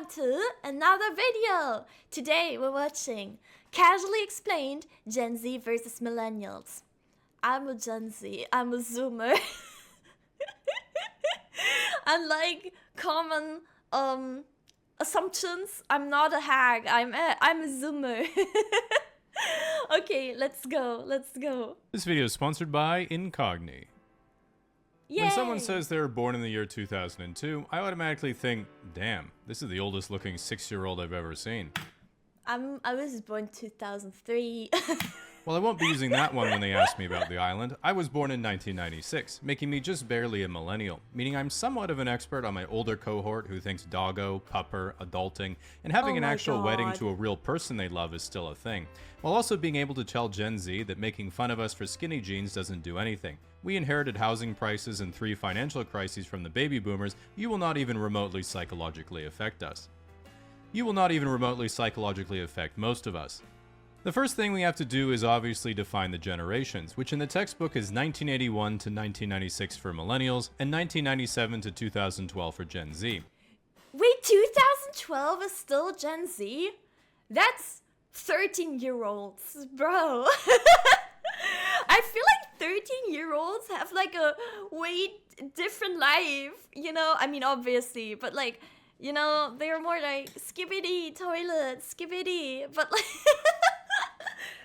welcome to another video. Today we're watching Casually Explained Gen Z versus Millennials. I'm a Gen Z, I'm a Zoomer. Unlike common assumptions, I'm not a hag, I'm a Zoomer. Okay, let's go. This video is sponsored by Incogni. Yay! When someone says they were born in the year 2002, I automatically think, damn, this is the oldest looking 6-year-old I've ever seen. I was born 2003. Well, I won't be using that one when they ask me about the island. I was born in 1996, making me just barely a millennial, meaning I'm somewhat of an expert on my older cohort who thinks doggo, pupper, adulting, and having an actual wedding to a real person they love is still a thing, while also being able to tell Gen Z that making fun of us for skinny jeans doesn't do anything. We inherited housing prices and 3 financial crises from the baby boomers. You will not even remotely psychologically affect us. You will not even remotely psychologically affect most of us. The first thing we have to do is obviously define the generations, which in the textbook is 1981 to 1996 for millennials and 1997 to 2012 for Gen Z. Wait, 2012 is still Gen Z? That's 13-year-olds, bro. I feel like 13-year-olds have like a way different life, you know? I mean, obviously, but like, you know, they're more like skibbity toilet, skibbity, but like...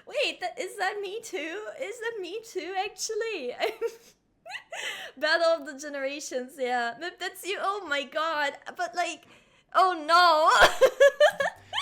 Wait, is that me too? Is that me too, actually? Battle of the Generations, yeah. That's you, oh my god. But like, oh no.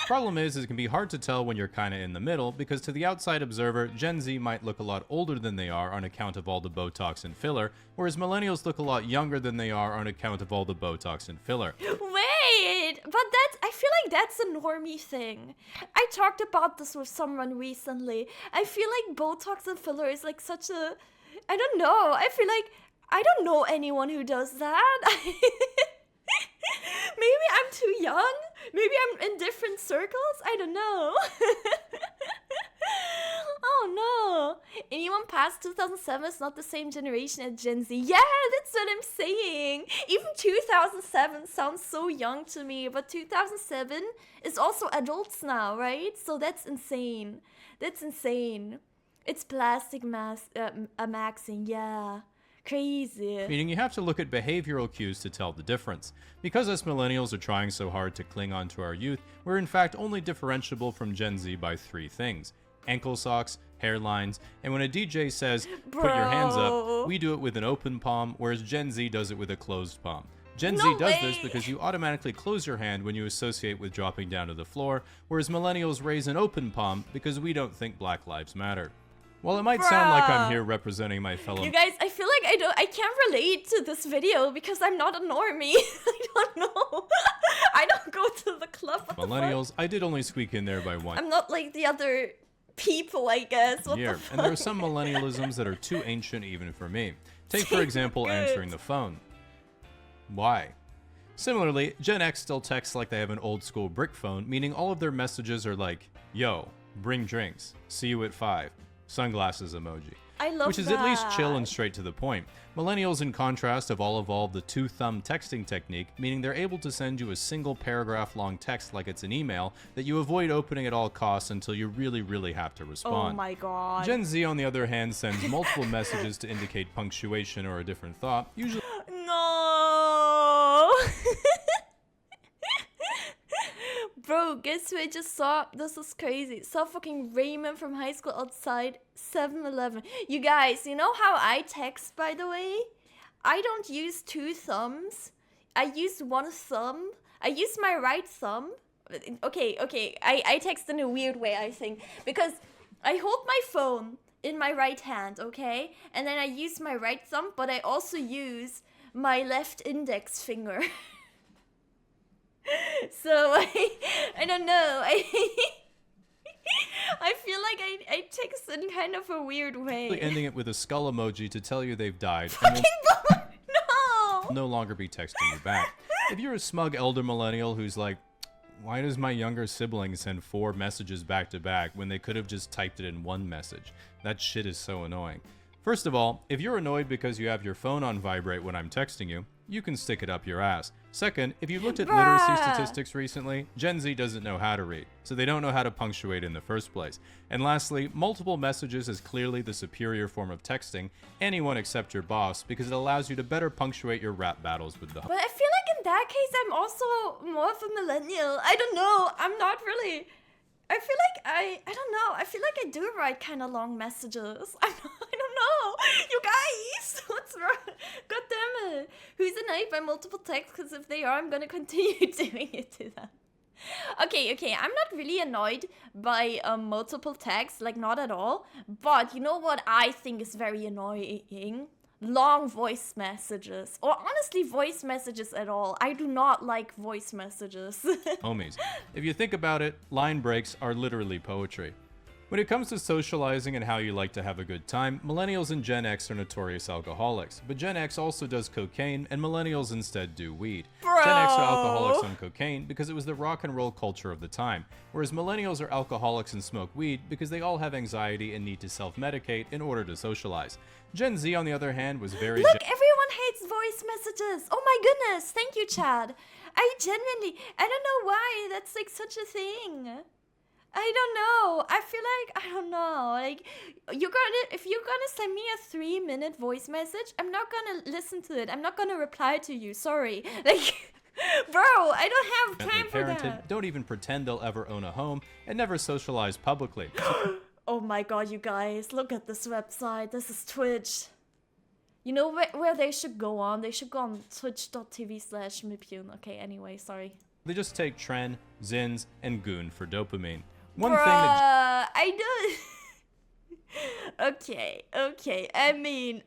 Problem is, it can be hard to tell when you're kinda in the middle, because to the outside observer, Gen Z might look a lot older than they are on account of all the Botox and filler, whereas millennials look a lot younger than they are on account of all the Botox and filler. Wait, but I feel like that's a normie thing. I talked about this with someone recently. I feel like Botox and filler is like such a, I don't know. I feel like I don't know anyone who does that. Maybe I'm too young. Maybe I'm in different circles. I don't know. Oh no. Anyone past 2007 is not the same generation as Gen Z. Yeah, that's what I'm saying. Even 2007 sounds so young to me, but 2007 is also adults now, right? So that's insane. That's insane. It's plastic maxing, yeah. Crazy. Meaning you have to look at behavioral cues to tell the difference. Because us millennials are trying so hard to cling on to our youth, we're in fact only differentiable from Gen Z by 3 things. Ankle socks, hairlines, and when a DJ says, put your hands up, we do it with an open palm, whereas Gen Z does it with a closed palm. Gen Z does this because you automatically close your hand when you associate with dropping down to the floor, whereas millennials raise an open palm because we don't think Black Lives Matter. While it might sound like I'm here representing my fellow... You guys, I feel like I can't relate to this video because I'm not a normie. I don't know. I don't go to the club. Millennials, I did only squeak in there by 1. I'm not like the other people, I guess. What the fuck? And there are some millennialisms that are too ancient even for me. Take, for example, answering the phone. Why? Similarly, Gen X still texts like they have an old school brick phone, meaning all of their messages are like, yo, bring drinks, see you at 5. Sunglasses emoji. I love which is that. At least chill and straight to the point. Millennials, in contrast, have all evolved the 2-thumb texting technique, meaning they're able to send you a single paragraph long text like it's an email that you avoid opening at all costs until you really have to respond. Oh my god. Gen Z, on the other hand, sends multiple messages to indicate punctuation or a different thought, usually... No! Bro, guess who I just saw? This is crazy. Saw fucking Raymond from high school outside 7-Eleven. You guys, you know how I text, by the way? I don't use 2 thumbs. I use 1 thumb. I use my right thumb. Okay. I text in a weird way, I think. Because I hold my phone in my right hand, okay? And then I use my right thumb, but I also use my left index finger. So I don't know. I feel like I text in kind of a weird way. Ending it with a skull emoji to tell you they've died. Fucking no! No longer be texting you back. If you're a smug elder millennial who's like, why does my younger sibling send 4 messages back to back when they could have just typed it in 1 message? That shit is so annoying. First of all, if you're annoyed because you have your phone on vibrate when I'm texting you, you can stick it up your ass. Second, if you looked at literacy Bruh. statistics recently, Gen Z doesn't know how to read, so they don't know how to punctuate in the first place. And lastly, multiple messages is clearly the superior form of texting, anyone except your boss, because it allows you to better punctuate your rap battles with the But I feel like in that case, I'm also more of a millennial. I don't know. I'm not really. I feel like I don't know. I feel like I do write kind of long messages. I don't know. You guys, what's wrong? God damn it. Who's annoyed by multiple texts? Because if they are, I'm gonna continue doing it to them. Okay. I'm not really annoyed by multiple texts, like not at all. But you know what I think is very annoying? Long voice messages, or honestly voice messages at all. I do not like voice messages. homies. If you think about it, line breaks are literally poetry. When it comes to socializing and how you like to have a good time, millennials and Gen X are notorious alcoholics, but Gen X also does cocaine and millennials instead do weed. Bro. Gen X are alcoholics on cocaine because it was the rock and roll culture of the time, whereas millennials are alcoholics and smoke weed because they all have anxiety and need to self-medicate in order to socialize. Gen Z, on the other hand, was very... Look, everyone hates voice messages. Oh my goodness. Thank you, Chad. I don't know why that's like such a thing. I don't know. I feel like, I don't know. Like, if you're gonna send me a 3-minute voice message, I'm not gonna listen to it. I'm not gonna reply to you. Sorry. Like, bro, I don't have time for that. Don't even pretend they'll ever own a home and never socialize publicly. Oh my god, you guys, look at this website. This is Twitch. You know where they should go on? They should go on twitch.tv/mipyun. Okay, anyway, sorry. They just take Tren, Zins, and Goon for dopamine. I do. Okay. I mean,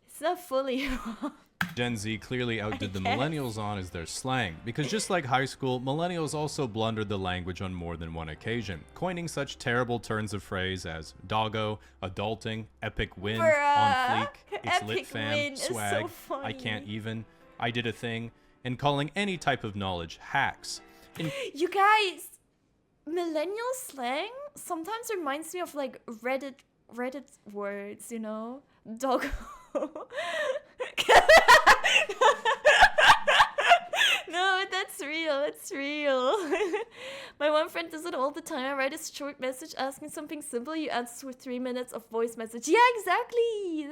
it's not fully wrong. Gen Z clearly outdid the millennials on is their slang, because just like high school, millennials also blundered the language on more than one occasion, coining such terrible turns of phrase as doggo, adulting, epic win, on fleek, it's Epic lit fam, win is swag, so funny. I can't even, I did a thing, and calling any type of knowledge hacks. You guys, millennial slang sometimes reminds me of like Reddit words, you know? Doggo. No, that's real. It's real. My one friend does it all the time. I write a short message asking something simple. You answer with 3 minutes of voice message. Yeah, exactly.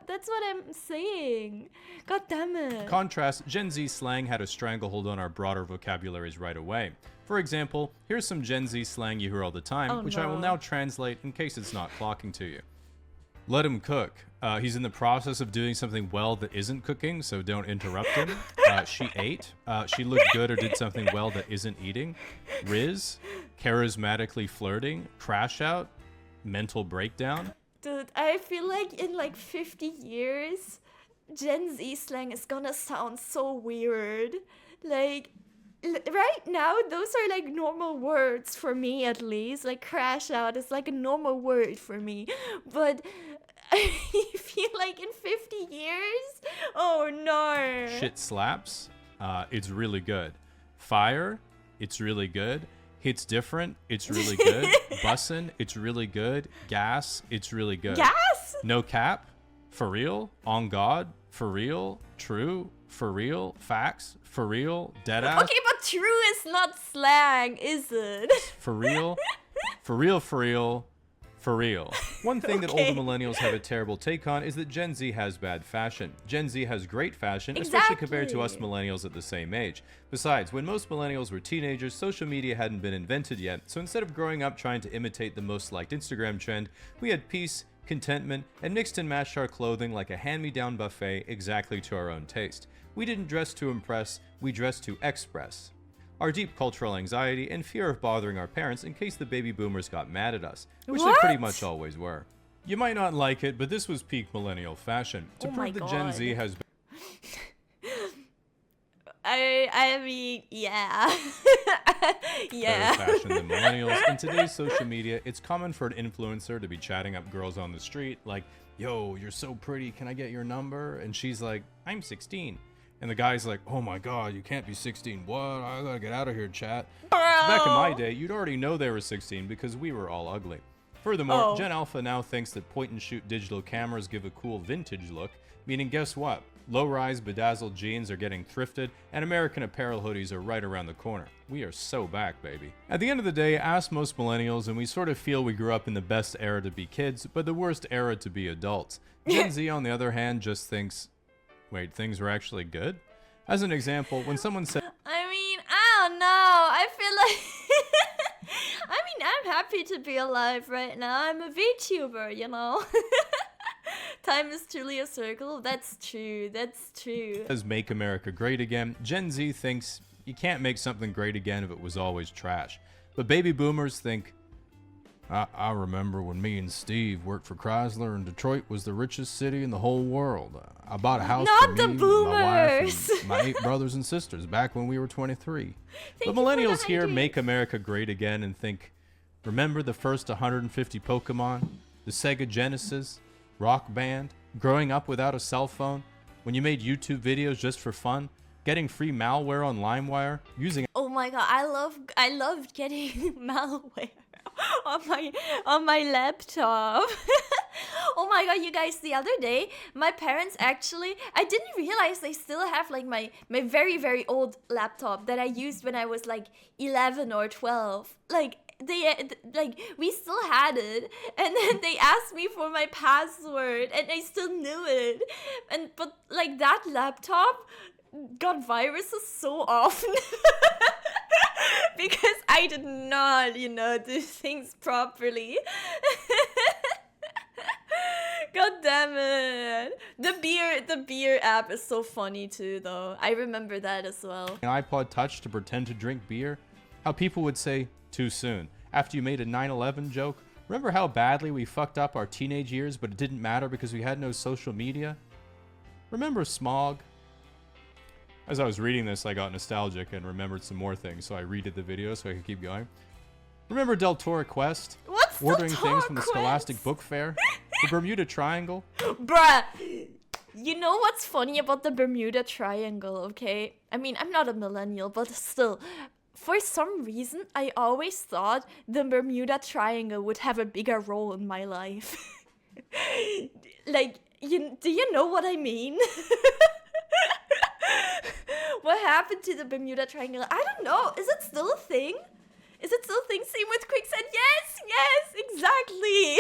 That's what I'm saying. God damn it. Contrast, Gen Z slang had a stranglehold on our broader vocabularies right away. For example, here's some Gen Z slang you hear all the time, which I will now translate in case it's not clocking to you. Let him cook. He's in the process of doing something well that isn't cooking, so don't interrupt him. She ate. She looked good or did something well that isn't eating. Riz. Charismatically flirting. Crash out. Mental breakdown. Dude, I feel like in like 50 years, Gen Z slang is gonna sound so weird. Like, right now, those are like normal words for me at least. Like, crash out is like a normal word for me. But I feel like in 50 years, oh no. Shit slaps. It's really good. Fire. It's really good. Hits different. It's really good. Bussin'. It's really good. Gas. It's really good. Gas? No cap. For real. On God. For real. True. For real. Facts. For real. Deadass. Okay, but true is not slang, is it? For real. For real. For real. For real. One thing that older millennials have a terrible take on is that Gen Z has bad fashion. Gen Z has great fashion, especially compared to us millennials at the same age. Besides, when most millennials were teenagers, social media hadn't been invented yet, so instead of growing up trying to imitate the most liked Instagram trend, we had peace, contentment, and mixed and matched our clothing like a hand-me-down buffet exactly to our own taste. We didn't dress to impress, we dressed to express our deep cultural anxiety and fear of bothering our parents in case the baby boomers got mad at us, which they pretty much always were. You might not like it, but this was peak millennial fashion. To prove that Gen Z has I mean, yeah. better fashion than millennials. In today's social media, it's common for an influencer to be chatting up girls on the street like, yo, you're so pretty, can I get your number? And she's like, I'm 16. And the guy's like, oh my god, you can't be 16. What? I gotta get out of here, chat. Back in my day, you'd already know they were 16 because we were all ugly. Furthermore, Gen Alpha now thinks that point-and-shoot digital cameras give a cool vintage look, meaning guess what? Low-rise bedazzled jeans are getting thrifted, and American Apparel hoodies are right around the corner. We are so back, baby. At the end of the day, ask most millennials, and we sort of feel we grew up in the best era to be kids, but the worst era to be adults. Gen Z, on the other hand, just thinks, wait, things were actually good? As an example, when someone said, I mean, I don't know. I feel like I mean, I'm happy to be alive right now. I'm a VTuber, you know. Time is truly a circle. That's true. That's true. Says make America great again, Gen Z thinks you can't make something great again if it was always trash. But baby boomers think, I remember when me and Steve worked for Chrysler and Detroit was the richest city in the whole world. I bought a house for me, my wife, and my 8 brothers and sisters back when we were 23. But millennials here make America great again and think, remember the first 150 Pokemon, the Sega Genesis, Rock Band, growing up without a cell phone, when you made YouTube videos just for fun, getting free malware on LimeWire, using... Oh my god, I love getting malware on my laptop. Oh my god, you guys, the other day, my parents actually, I didn't realize they still have like my very, very old laptop that I used when I was like 11 or 12. We still had it, and then they asked me for my password, and I still knew it. But like that laptop got viruses so often because I did not, do things properly. God damn it. The beer app is so funny too, though. I remember that as well. An iPod Touch to pretend to drink beer? How people would say, too soon. After you made a 9/11 joke? Remember how badly we fucked up our teenage years, but it didn't matter because we had no social media? Remember smog? As I was reading this, I got nostalgic and remembered some more things, so I redid the video so I could keep going. Remember Deltora Quest? What's ordering Deltora things from the Quest? Scholastic Book Fair? The Bermuda Triangle? Bruh! You know what's funny about the Bermuda Triangle, okay? I mean, I'm not a millennial, but still. For some reason, I always thought the Bermuda Triangle would have a bigger role in my life. Do you know what I mean? What happened to the Bermuda Triangle? I don't know. Is it still a thing? Is it still a thing? Same with quicksand? Yes, exactly.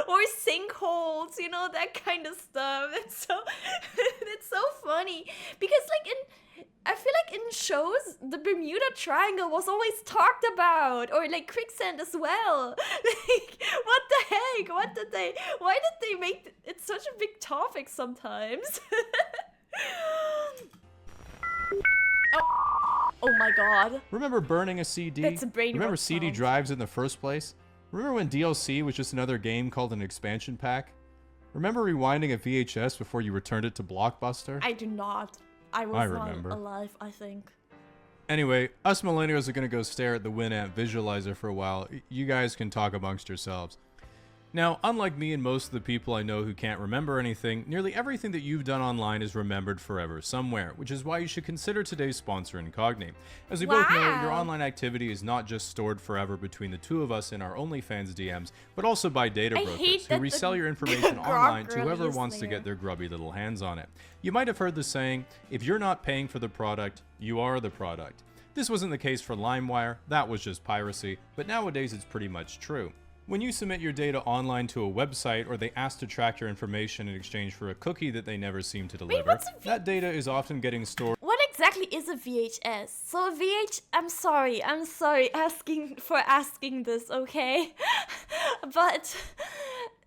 Or sinkholes, that kind of stuff. That's so funny. Because I feel like in shows, the Bermuda Triangle was always talked about, or like quicksand as well. Like, what the heck? Why did they make it such a big topic sometimes? Oh my god. Remember burning a CD? That's a brain Remember rot CD sound. drives in the first place? Remember when DLC was just another game called an expansion pack? Remember rewinding a VHS before you returned it to Blockbuster? I do not. I was remember. not alive, I think. Anyway, us millennials are going to go stare at the Winamp visualizer for a while. You guys can talk amongst yourselves. Now, unlike me and most of the people I know who can't remember anything, nearly everything that you've done online is remembered forever somewhere, which is why you should consider today's sponsor, Incogni. As we both know, your online activity is not just stored forever between the two of us in our OnlyFans DMs, but also by data brokers who resell your information online to whoever wants to get their grubby little hands on it. You might have heard the saying, if you're not paying for the product, you are the product. This wasn't the case for LimeWire, that was just piracy, but nowadays it's pretty much true. When you submit your data online to a website or they ask to track your information in exchange for a cookie that they never seem to deliver, that data is often getting stored. What exactly is a VHS? So I'm sorry asking this, okay? But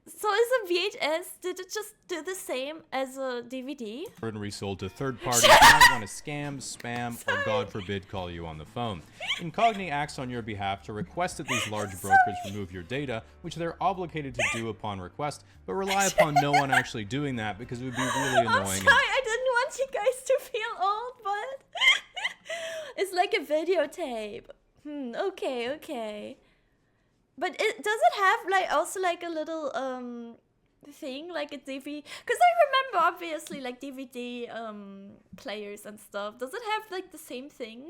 so is a VHS, did it just do the same as a DVD? And resold to third parties who might want to scam, spam, or God forbid call you on the phone. Incogni acts on your behalf to request that these large brokers remove your data, which they're obligated to do upon request, but rely upon no one actually doing that because it would be really annoying. I'm sorry, I didn't want you guys to feel old, but it's like a videotape. Okay. But does it have also a little thing like a DVD? Because I remember obviously DVD players and stuff. Does it have the same thing?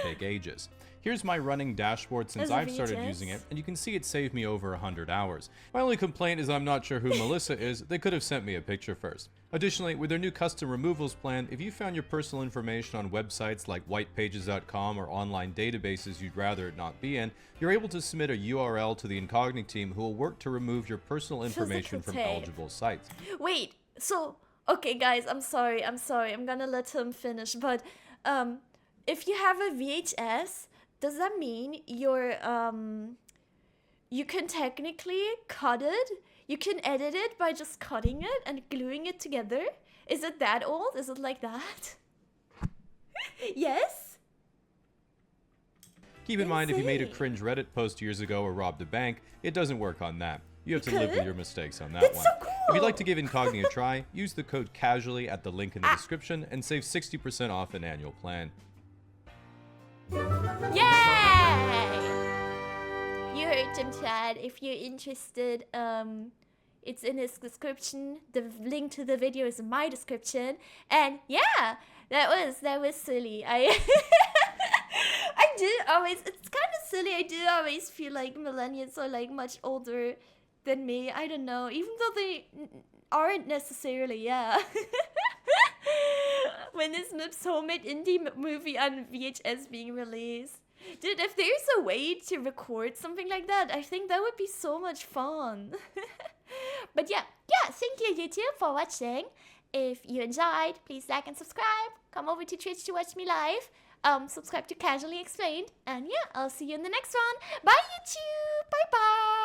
Take ages. Here's my running dashboard since I've started using it, and you can see it saved me over 100 hours. My only complaint is I'm not sure who Melissa is. They could have sent me a picture first. Additionally, with their new custom removals plan, if you found your personal information on websites like whitepages.com or online databases you'd rather it not be in, you're able to submit a URL to the incognito team who will work to remove your personal information from eligible sites. Wait, so, okay guys, I'm sorry, I'm gonna let him finish, but if you have a VHS, does that mean you can technically cut it? You can edit it by just cutting it and gluing it together? Is it that old? Is it like that? Yes? Keep in mind, if you made a Insane. cringe Reddit post years ago or robbed a bank, it doesn't work on that. You have to You live with could? your mistakes on that That's one. so cool! If you'd like to give incognito a try, use the code CASUALLY at the link in the description and save 60% off an annual plan. Yay! You heard him, Chad. If you're interested, it's in his description. The link to the video is in my description. And yeah, that was silly. I do always, it's kind of silly. I do always feel like millennials are like much older than me. I don't know, even though they aren't necessarily, yeah. When is MIP's homemade indie movie on VHS being released? Dude, if there's a way to record something like that, I think that would be so much fun. But yeah, thank you YouTube for watching. If you enjoyed, please like and subscribe. Come over to Twitch to watch me live. Subscribe to Casually Explained. And yeah, I'll see you in the next one. Bye YouTube! Bye bye!